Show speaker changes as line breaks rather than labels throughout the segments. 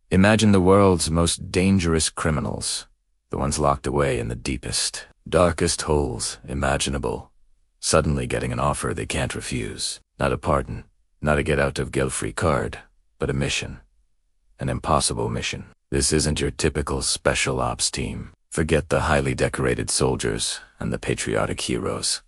Imagine the world's most dangerous criminals, the ones locked away in the deepest, darkest holes imaginable, suddenly getting an offer they can't refuse. Not a pardon, not a get-out-of-jail-free card, but a mission. An impossible mission. This isn't your typical special ops team. Forget the highly decorated soldiers and the patriotic heroes.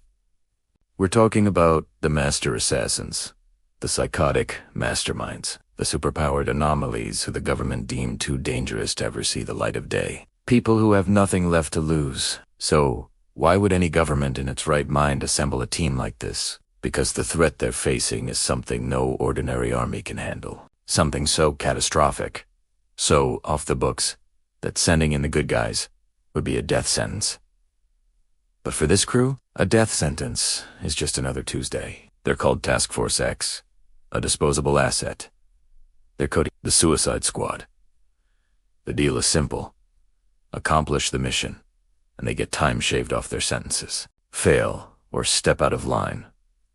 We're talking about the master assassins, the psychotic masterminds, the superpowered anomalies who the government deemed too dangerous to ever see the light of day. People who have nothing left to lose. So, why would any government in its right mind assemble a team like this? Because the threat they're facing is something no ordinary army can handle. Something so catastrophic, so off the books, that sending in the good guys would be a death sentence. But for this crew, a death sentence is just another Tuesday. They're called Task Force X, a disposable asset. They're coded the Suicide Squad. The deal is simple. Accomplish the mission, and they get time shaved off their sentences. Fail, or step out of line,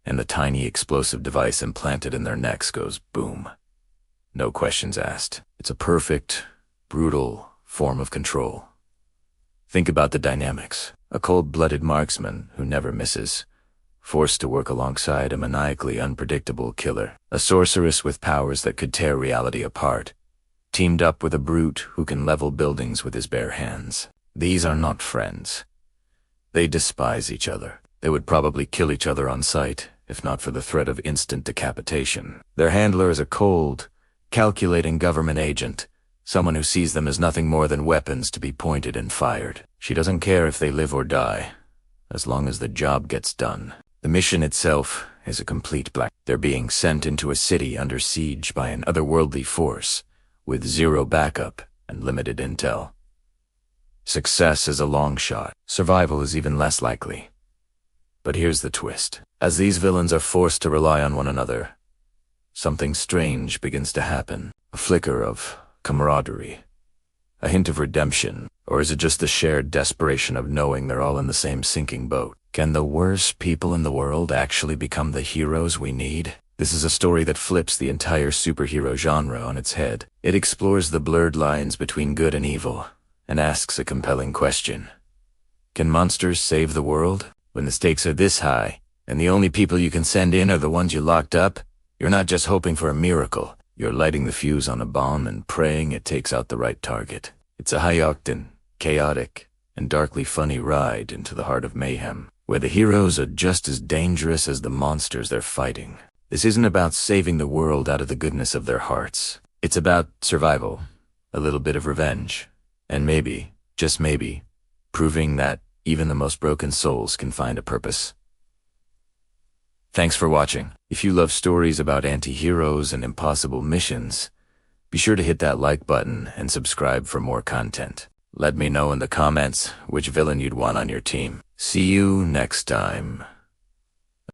and the tiny explosive device implanted in their necks goes boom. No questions asked. It's a perfect, brutal form of control. Think about the dynamics. A cold-blooded marksman who never misses, forced to work alongside a maniacally unpredictable killer. A sorceress with powers that could tear reality apart, teamed up with a brute who can level buildings with his bare hands. These are not friends. They despise each other. They would probably kill each other on sight, if not for the threat of instant decapitation. Their handler is a cold, calculating government agent, someone who sees them as nothing more than weapons to be pointed and fired. She doesn't care if they live or die, as long as the job gets done. The mission itself is a complete blank. They're being sent into a city under siege by an otherworldly force, with zero backup and limited intel. Success is a long shot. Survival is even less likely. But here's the twist. As these villains are forced to rely on one another, something strange begins to happen. A flicker of camaraderie. A hint of redemption. Or is it just the shared desperation of knowing they're all in the same sinking boat? Can the worst people in the world actually become the heroes we need? This is a story that flips the entire superhero genre on its head. It explores the blurred lines between good and evil, and asks a compelling question. Can monsters save the world? When the stakes are this high, and the only people you can send in are the ones you locked up, you're not just hoping for a miracle. You're lighting the fuse on a bomb and praying it takes out the right target. It's a high-octane, chaotic, and darkly funny ride into the heart of mayhem, where the heroes are just as dangerous as the monsters they're fighting. This isn't about saving the world out of the goodness of their hearts. It's about survival, a little bit of revenge, and maybe, just maybe, proving that even the most broken souls can find a purpose. Thanks for watching. If you love stories about anti-heroes and impossible missions, be sure to hit that like button and subscribe for more content. Let me know in the comments which villain you'd want on your team. See you next time.